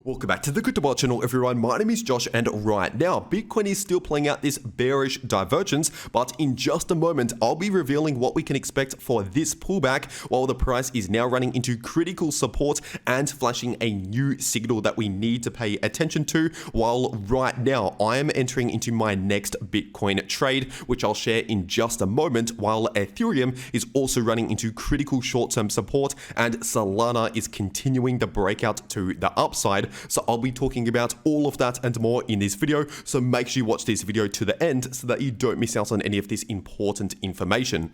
Welcome back to the cryptoworld channel, everyone. My name is Josh, and right now, Bitcoin is still playing out this bearish divergence, but in just a moment, I'll be revealing what we can expect for this pullback while the price is now running into critical support and flashing a new signal that we need to pay attention to, while right now, I am entering into my next Bitcoin trade, which I'll share in just a moment, while Ethereum is also running into critical short-term support, and Solana is continuing the breakout to the upside. So I'll be talking about all of that and more in this video, so make sure you watch this video to the end so that you don't miss out on any of this important information.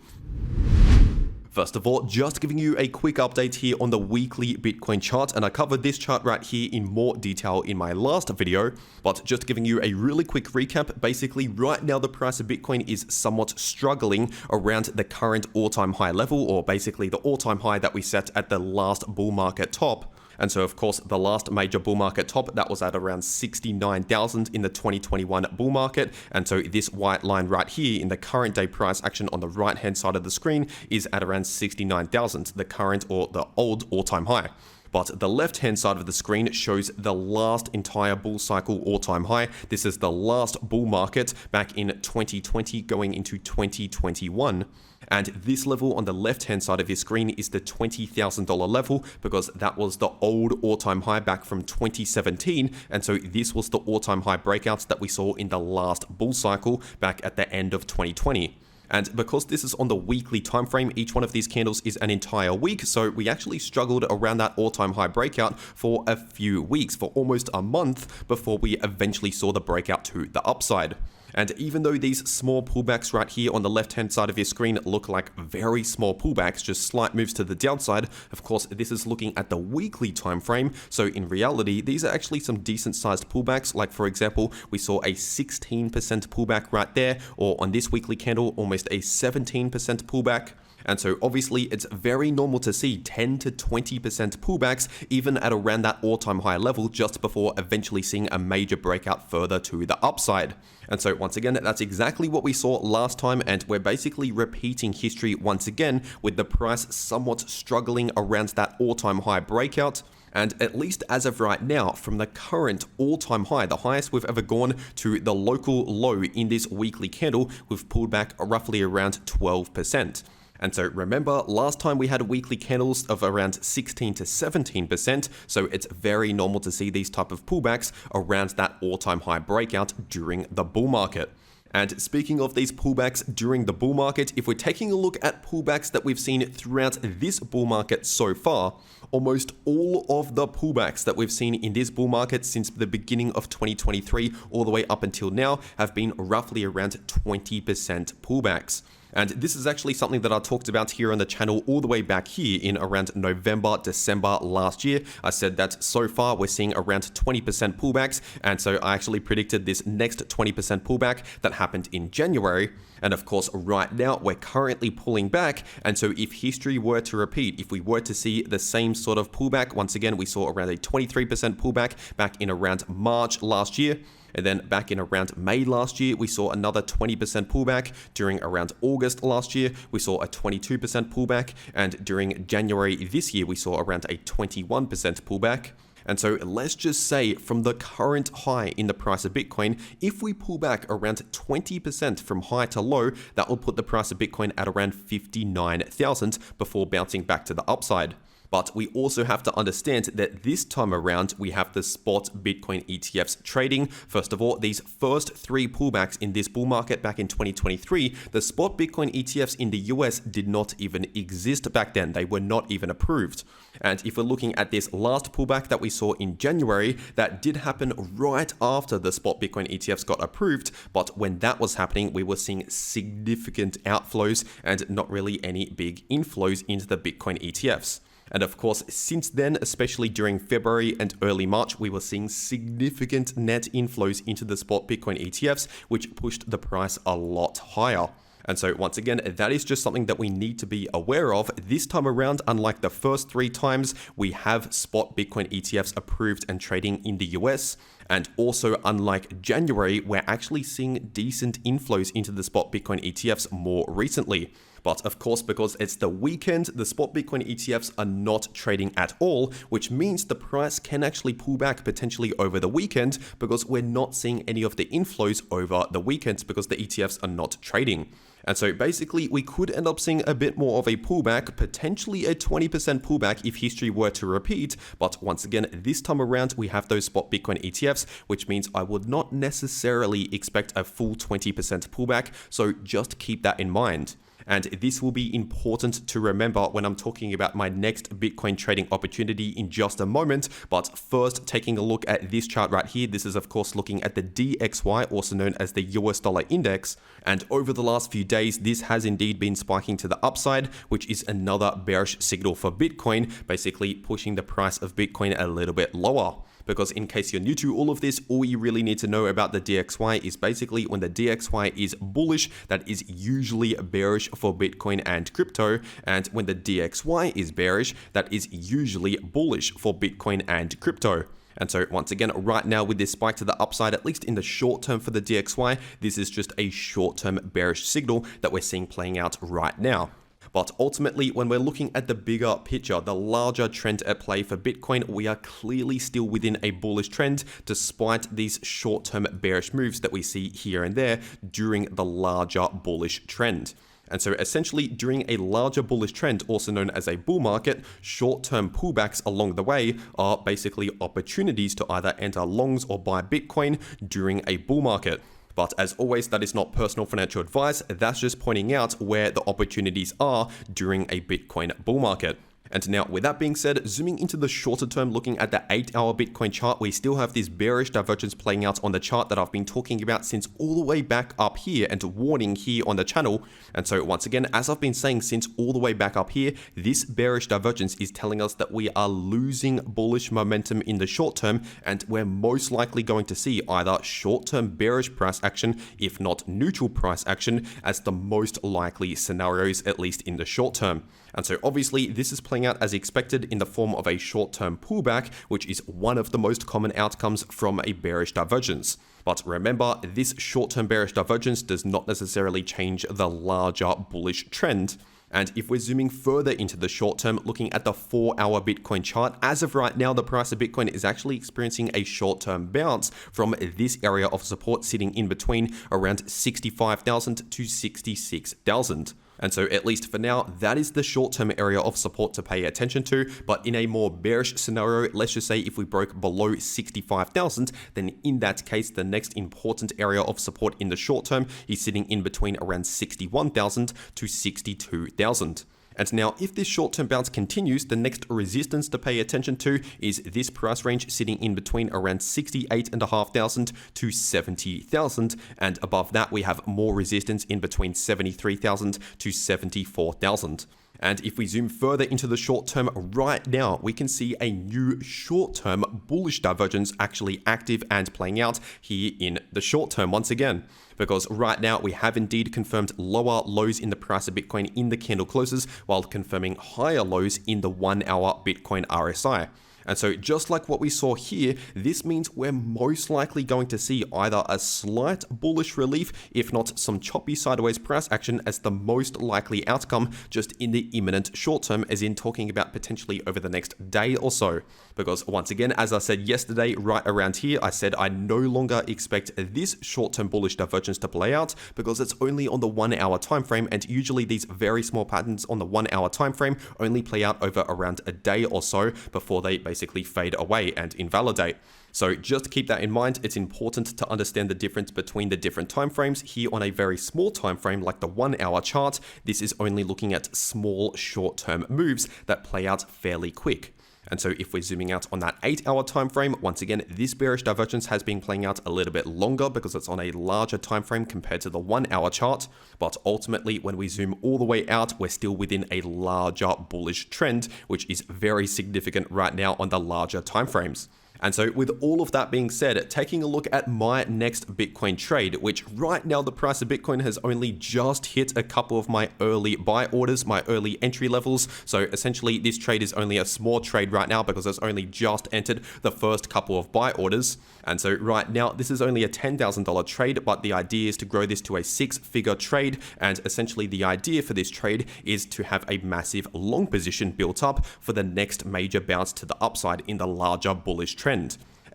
First of all, just giving you a quick update here on the weekly Bitcoin chart, and I covered this chart right here in more detail in my last video, but just giving you a really quick recap. Basically, right now the price of Bitcoin is somewhat struggling around the current all-time high level, or basically the all-time high that we set at the last bull market top. And so, of course, the last major bull market top, that was at around 69,000 in the 2021 bull market. And so this white line right here in the current day price action on the right-hand side of the screen is at around 69,000, the current or the old all-time high. But the left-hand side of the screen shows the last entire bull cycle all-time high. This is the last bull market back in 2020 going into 2021. And this level on the left-hand side of your screen is the $20,000 level, because that was the old all-time high back from 2017. And so this was the all-time high breakouts that we saw in the last bull cycle back at the end of 2020. And because this is on the weekly time frame, each one of these candles is an entire week, so we actually struggled around that all-time high breakout for a few weeks, for almost a month, before we eventually saw the breakout to the upside. And even though these small pullbacks right here on the left-hand side of your screen look like very small pullbacks, just slight moves to the downside, of course, this is looking at the weekly time frame. So in reality, these are actually some decent-sized pullbacks. Like, for example, we saw a 16% pullback right there, or on this weekly candle, almost a 17% pullback. And so obviously it's very normal to see 10 to 20% pullbacks even at around that all-time high level just before eventually seeing a major breakout further to the upside. And so once again, that's exactly what we saw last time, and we're basically repeating history once again with the price somewhat struggling around that all-time high breakout. And at least as of right now, from the current all-time high, the highest we've ever gone, to the local low in this weekly candle, we've pulled back roughly around 12%. And so remember, last time we had weekly candles of around 16 to 17%, so it's very normal to see these type of pullbacks around that all-time high breakout during the bull market. And speaking of these pullbacks during the bull market, if we're taking a look at pullbacks that we've seen throughout this bull market so far, almost all of the pullbacks that we've seen in this bull market since the beginning of 2023 all the way up until now have been roughly around 20% pullbacks. And this is actually something that I talked about here on the channel all the way back here in around November, December last year. I said that so far we're seeing around 20% pullbacks, and so I actually predicted this next 20% pullback that happened in January. And of course, right now we're currently pulling back, and so if history were to repeat, if we were to see the same sort of pullback, once again we saw around a 23% pullback back in around March last year. And then back in around May last year, we saw another 20% pullback. During around August last year, we saw a 22% pullback. And during January this year, we saw around a 21% pullback. And so let's just say from the current high in the price of Bitcoin, if we pull back around 20% from high to low, that will put the price of Bitcoin at around 59,000 before bouncing back to the upside. But we also have to understand that this time around, we have the spot Bitcoin ETFs trading. First of all, these first three pullbacks in this bull market back in 2023, the spot Bitcoin ETFs in the US did not even exist back then. They were not even approved. And if we're looking at this last pullback that we saw in January, that did happen right after the spot Bitcoin ETFs got approved. But when that was happening, we were seeing significant outflows and not really any big inflows into the Bitcoin ETFs. And of course, since then, especially during February and early March, we were seeing significant net inflows into the spot Bitcoin ETFs, which pushed the price a lot higher. And so once again, that is just something that we need to be aware of. This time around, unlike the first three times, we have spot Bitcoin ETFs approved and trading in the US. And also, unlike January, we're actually seeing decent inflows into the spot Bitcoin ETFs more recently. But of course, because it's the weekend, the spot Bitcoin ETFs are not trading at all, which means the price can actually pull back potentially over the weekend because we're not seeing any of the inflows over the weekend because the ETFs are not trading. And so basically, we could end up seeing a bit more of a pullback, potentially a 20% pullback if history were to repeat. But once again, this time around, we have those spot Bitcoin ETFs, which means I would not necessarily expect a full 20% pullback. So just keep that in mind. And this will be important to remember when I'm talking about my next Bitcoin trading opportunity in just a moment. But first, taking a look at this chart right here, this is of course looking at the DXY, also known as the US dollar index. And over the last few days, this has indeed been spiking to the upside, which is another bearish signal for Bitcoin, basically pushing the price of Bitcoin a little bit lower. Because in case you're new to all of this, all you really need to know about the DXY is basically when the DXY is bullish, that is usually bearish for Bitcoin and crypto. And when the DXY is bearish, that is usually bullish for Bitcoin and crypto. And so once again, right now with this spike to the upside, at least in the short term for the DXY, this is just a short-term bearish signal that we're seeing playing out right now. But ultimately, when we're looking at the bigger picture, the larger trend at play for Bitcoin, we are clearly still within a bullish trend despite these short-term bearish moves that we see here and there during the larger bullish trend. And so essentially during a larger bullish trend, also known as a bull market, short-term pullbacks along the way are basically opportunities to either enter longs or buy Bitcoin during a bull market. But as always, that is not personal financial advice, that's just pointing out where the opportunities are during a Bitcoin bull market. And now with that being said, zooming into the shorter term, looking at the 8-hour Bitcoin chart, we still have this bearish divergence playing out on the chart that I've been talking about since all the way back up here and warning here on the channel. And so once again, as I've been saying since all the way back up here, this bearish divergence is telling us that we are losing bullish momentum in the short term, and we're most likely going to see either short-term bearish price action, if not neutral price action, as the most likely scenarios, at least in the short term. And so obviously this is playing out as expected in the form of a short-term pullback, which is one of the most common outcomes from a bearish divergence. But remember, this short-term bearish divergence does not necessarily change the larger bullish trend. And if we're zooming further into the short term, looking at the 4-hour Bitcoin chart, as of right now, the price of Bitcoin is actually experiencing a short-term bounce from this area of support sitting in between around 65,000 to 66,000. And so at least for now, that is the short-term area of support to pay attention to. But in a more bearish scenario, let's just say if we broke below 65,000, then in that case, the next important area of support in the short term is sitting in between around 61,000 to 62,000. And now if this short-term bounce continues, the next resistance to pay attention to is this price range sitting in between around 68,500 to 70,000. And above that, we have more resistance in between 73,000 to 74,000. And if we zoom further into the short term right now, we can see a new short-term bullish divergence actually active and playing out here in the short term once again. Because right now we have indeed confirmed lower lows in the price of Bitcoin in the candle closes while confirming higher lows in the 1-hour Bitcoin RSI. And so just like what we saw here, this means we're most likely going to see either a slight bullish relief, if not some choppy sideways price action as the most likely outcome just in the imminent short term, as in talking about potentially over the next day or so. Because once again, as I said yesterday, right around here, I said I no longer expect this short-term bullish divergence to play out because it's only on the 1-hour time frame, and usually these very small patterns on the 1-hour time frame only play out over around a day or so before they basically fade away and invalidate. So just keep that in mind. It's important to understand the difference between the different time frames. Here on a very small time frame like the 1-hour chart, this is only looking at small short-term moves that play out fairly quick. And so if we're zooming out on that 8-hour time frame, once again, this bearish divergence has been playing out a little bit longer because it's on a larger time frame compared to the 1-hour chart. But ultimately, when we zoom all the way out, we're still within a larger bullish trend, which is very significant right now on the larger time frames. And so with all of that being said, taking a look at my next Bitcoin trade, which right now the price of Bitcoin has only just hit a couple of my early buy orders, my early entry levels. So essentially this trade is only a small trade right now because it's only just entered the first couple of buy orders. And so right now this is only a $10,000 trade, but the idea is to grow this to a 6-figure trade. And essentially the idea for this trade is to have a massive long position built up for the next major bounce to the upside in the larger bullish trend.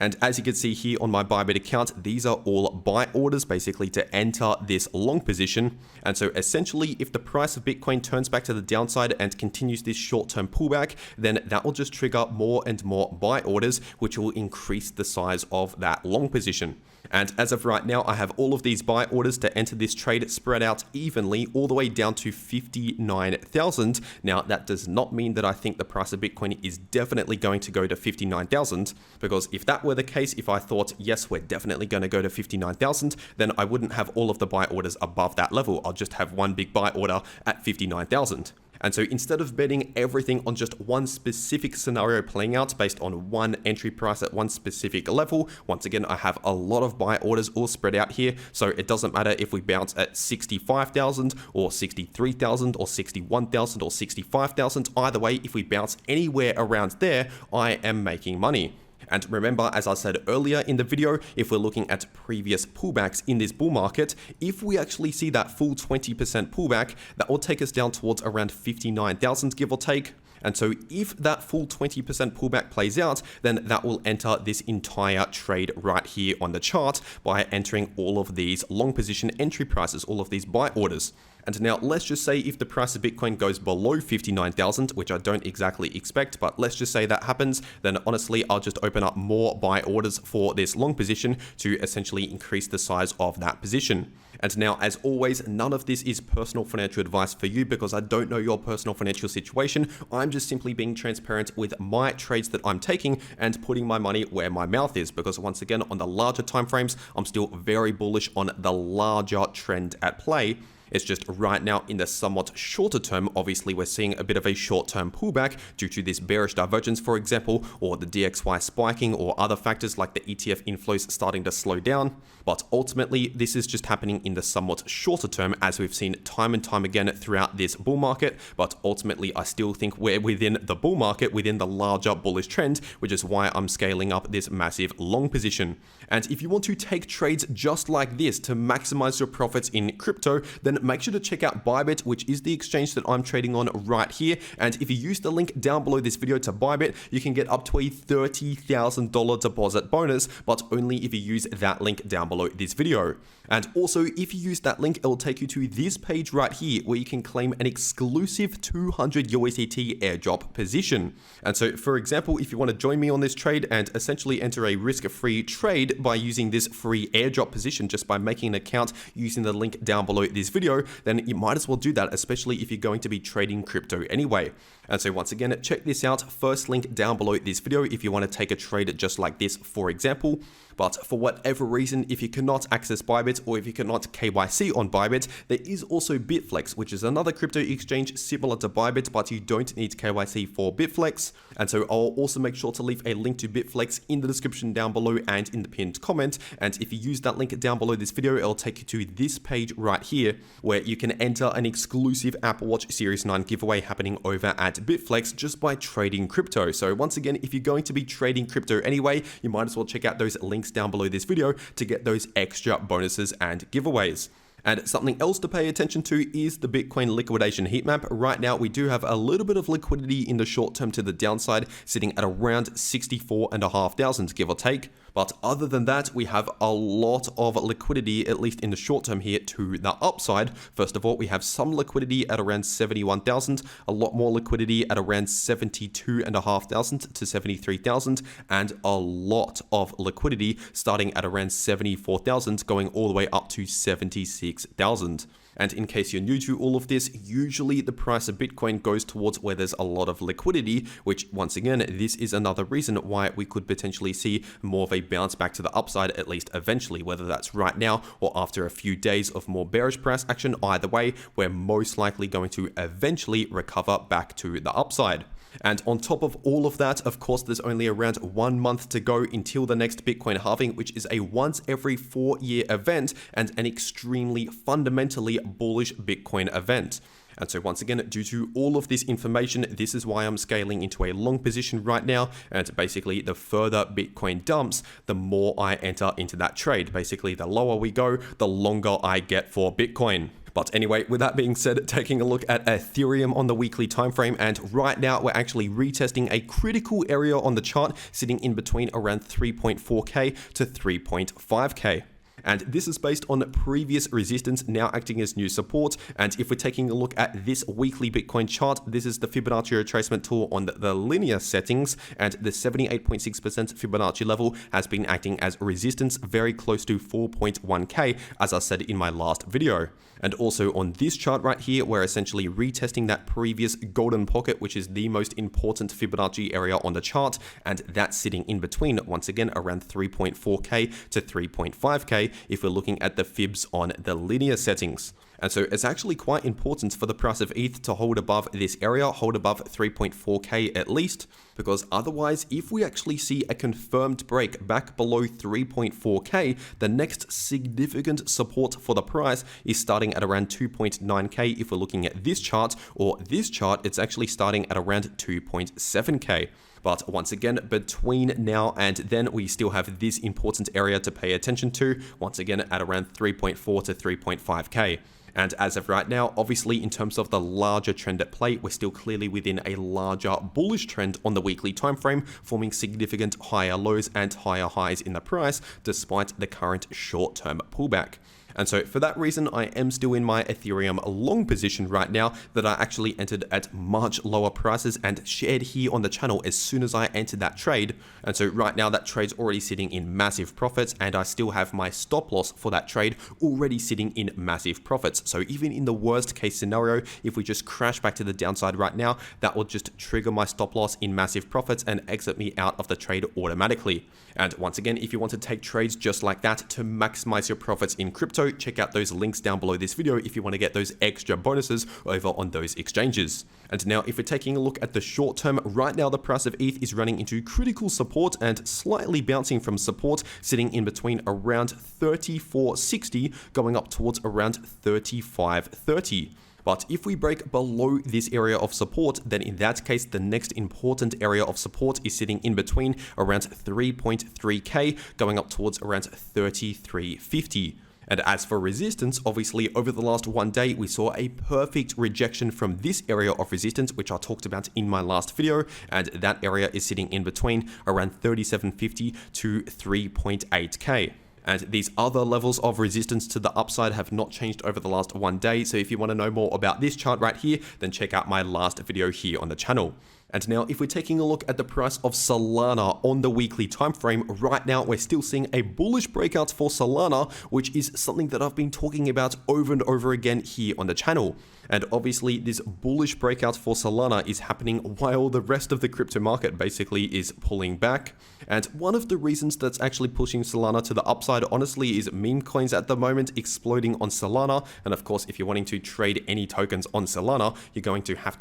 And as you can see here on my Bybit account, these are all buy orders basically to enter this long position. And so essentially, if the price of Bitcoin turns back to the downside and continues this short-term pullback, then that will just trigger more and more buy orders, which will increase the size of that long position. And as of right now, I have all of these buy orders to enter this trade spread out evenly all the way down to 59,000. Now, that does not mean that I think the price of Bitcoin is definitely going to go to 59,000, because if that were the case, if I thought, yes, we're definitely going to go to 59,000, then I wouldn't have all of the buy orders above that level. I'll just have one big buy order at 59,000. And so instead of betting everything on just one specific scenario playing out based on one entry price at one specific level, once again, I have a lot of buy orders all spread out here. So it doesn't matter if we bounce at 65,000 or 63,000 or 61,000 or 65,000. Either way, if we bounce anywhere around there, I am making money. And remember, as I said earlier in the video, if we're looking at previous pullbacks in this bull market, if we actually see that full 20% pullback, that will take us down towards around 59,000, give or take. And so if that full 20% pullback plays out, then that will enter this entire trade right here on the chart by entering all of these long position entry prices, all of these buy orders. And now let's just say if the price of Bitcoin goes below 59,000, which I don't exactly expect, but let's just say that happens, then honestly, I'll just open up more buy orders for this long position to essentially increase the size of that position. And now, as always, none of this is personal financial advice for you because I don't know your personal financial situation. I'm just simply being transparent with my trades that I'm taking and putting my money where my mouth is, because once again, on the larger timeframes, I'm still very bullish on the larger trend at play. It's just right now in the somewhat shorter term, obviously we're seeing a bit of a short-term pullback due to this bearish divergence, for example, or the DXY spiking or other factors like the ETF inflows starting to slow down. But ultimately, this is just happening in the somewhat shorter term, as we've seen time and time again throughout this bull market. But ultimately, I still think we're within the bull market, within the larger bullish trend, which is why I'm scaling up this massive long position. And if you want to take trades just like this to maximize your profits in crypto, then make sure to check out Bybit, which is the exchange that I'm trading on right here. And if you use the link down below this video to Bybit, you can get up to a $30,000 deposit bonus, but only if you use that link down below this video. And also, if you use that link, it will take you to this page right here where you can claim an exclusive 200 USDT airdrop position. And so, for example, if you want to join me on this trade and essentially enter a risk-free trade by using this free airdrop position just by making an account using the link down below this video, then you might as well do that, especially if you're going to be trading crypto anyway. And so once again, check this out. First link down below this video if you want to take a trade just like this, for example. But for whatever reason, if you cannot access Bybit or if you cannot KYC on Bybit, there is also Bitflex, which is another crypto exchange similar to Bybit, but you don't need KYC for Bitflex. And so I'll also make sure to leave a link to Bitflex in the description down below and in the pinned comment. And if you use that link down below this video, it'll take you to this page right here where you can enter an exclusive Apple Watch Series 9 giveaway happening over at Bitflex just by trading crypto. So once again, if you're going to be trading crypto anyway, you might as well check out those links down below this video to get those extra bonuses and giveaways. And something else to pay attention to is the Bitcoin liquidation heat map. Right now, we do have a little bit of liquidity in the short term to the downside, sitting at around 64,500, give or take. But other than that, we have a lot of liquidity, at least in the short term here, to the upside. First of all, we have some liquidity at around 71,000, a lot more liquidity at around 72,500 to 73,000, and a lot of liquidity starting at around 74,000, going all the way up to 76,000. And in case you're new to all of this, usually the price of Bitcoin goes towards where there's a lot of liquidity, which once again, this is another reason why we could potentially see more of a bounce back to the upside, at least eventually, whether that's right now or after a few days of more bearish price action. Either way, we're most likely going to eventually recover back to the upside. And on top of all of that, of course, there's only around 1 month to go until the next Bitcoin halving, which is a once every 4-year event and an extremely fundamentally bullish Bitcoin event. And so once again, due to all of this information, this is why I'm scaling into a long position right now. And basically, the further Bitcoin dumps, the more I enter into that trade. Basically, the lower we go, the longer I get for Bitcoin. But anyway, with that being said, taking a look at Ethereum on the weekly time frame, and right now we're actually retesting a critical area on the chart, sitting in between around 3.4k to 3.5k. And this is based on previous resistance now acting as new support. And if we're taking a look at this weekly Bitcoin chart, this is the Fibonacci retracement tool on the linear settings, and the 78.6% Fibonacci level has been acting as resistance very close to 4.1k, as I said in my last video. And also on this chart right here, we're essentially retesting that previous golden pocket, which is the most important Fibonacci area on the chart, and that's sitting in between, once again, around 3.4k to 3.5k if we're looking at the fibs on the linear settings. And so it's actually quite important for the price of ETH to hold above this area, hold above 3.4k at least, because otherwise, if we actually see a confirmed break back below 3.4k, the next significant support for the price is starting at around 2.9k if we're looking at this chart, or this chart, it's actually starting at around 2.7k. But once again, between now and then, we still have this important area to pay attention to, once again at around 3.4 to 3.5k. And as of right now, obviously in terms of the larger trend at play, we're still clearly within a larger bullish trend on the weekly time frame, forming significant higher lows and higher highs in the price, despite the current short-term pullback. And so for that reason, I am still in my Ethereum long position right now that I actually entered at much lower prices and shared here on the channel as soon as I entered that trade. And so right now that trade's already sitting in massive profits, and I still have my stop loss for that trade already sitting in massive profits. So even in the worst case scenario, if we just crash back to the downside right now, that will just trigger my stop loss in massive profits and exit me out of the trade automatically. And once again, if you want to take trades just like that to maximize your profits in crypto, check out those links down below this video if you want to get those extra bonuses over on those exchanges. And now if we're taking a look at the short term, right now the price of ETH is running into critical support and slightly bouncing from support, sitting in between around 34.60 going up towards around 35.30. But if we break below this area of support, then in that case, the next important area of support is sitting in between around 3.3k going up towards around 33.50. And as for resistance, obviously over the last 1 day, we saw a perfect rejection from this area of resistance, which I talked about in my last video. And that area is sitting in between around 37.50 to 3.8k. And these other levels of resistance to the upside have not changed over the last 1 day. So if you want to know more about this chart right here, then check out my last video here on the channel. And now if we're taking a look at the price of Solana on the weekly time frame, right now we're still seeing a bullish breakout for Solana, which is something that I've been talking about over and over again here on the channel. And obviously this bullish breakout for Solana is happening while the rest of the crypto market basically is pulling back. And one of the reasons that's actually pushing Solana to the upside, honestly, is meme coins at the moment exploding on Solana. And of course, if you're wanting to trade any tokens on Solana, you're going to have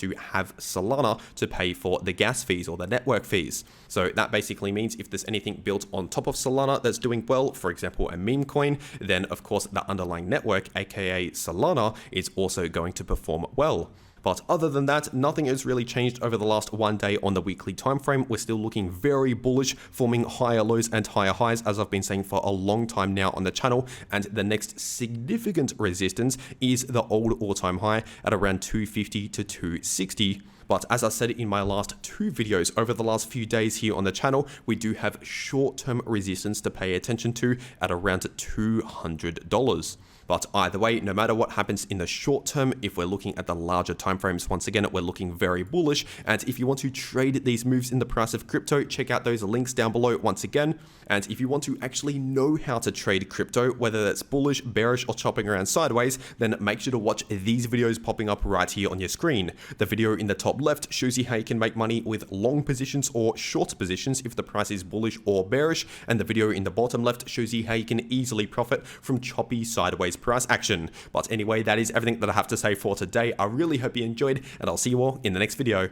Solana to pay for the gas fees or the network fees. So that basically means if there's anything built on top of Solana that's doing well, for example, a meme coin, then of course the underlying network, aka Solana, is also going to perform well. But other than that, nothing has really changed over the last 1 day on the weekly time frame. We're still looking very bullish, forming higher lows and higher highs, as I've been saying for a long time now on the channel. And the next significant resistance is the old all-time high at around 250 to 260. But as I said in my last 2 videos over the last few days here on the channel, we do have short-term resistance to pay attention to at around $200. But either way, no matter what happens in the short term, if we're looking at the larger timeframes, once again, we're looking very bullish. And if you want to trade these moves in the price of crypto, check out those links down below once again. And if you want to actually know how to trade crypto, whether that's bullish, bearish, or chopping around sideways, then make sure to watch these videos popping up right here on your screen. The video in the top left shows you how you can make money with long positions or short positions if the price is bullish or bearish. And the video in the bottom left shows you how you can easily profit from choppy sideways price action. But anyway, that is everything that I have to say for today. I really hope you enjoyed, and I'll see you all in the next video.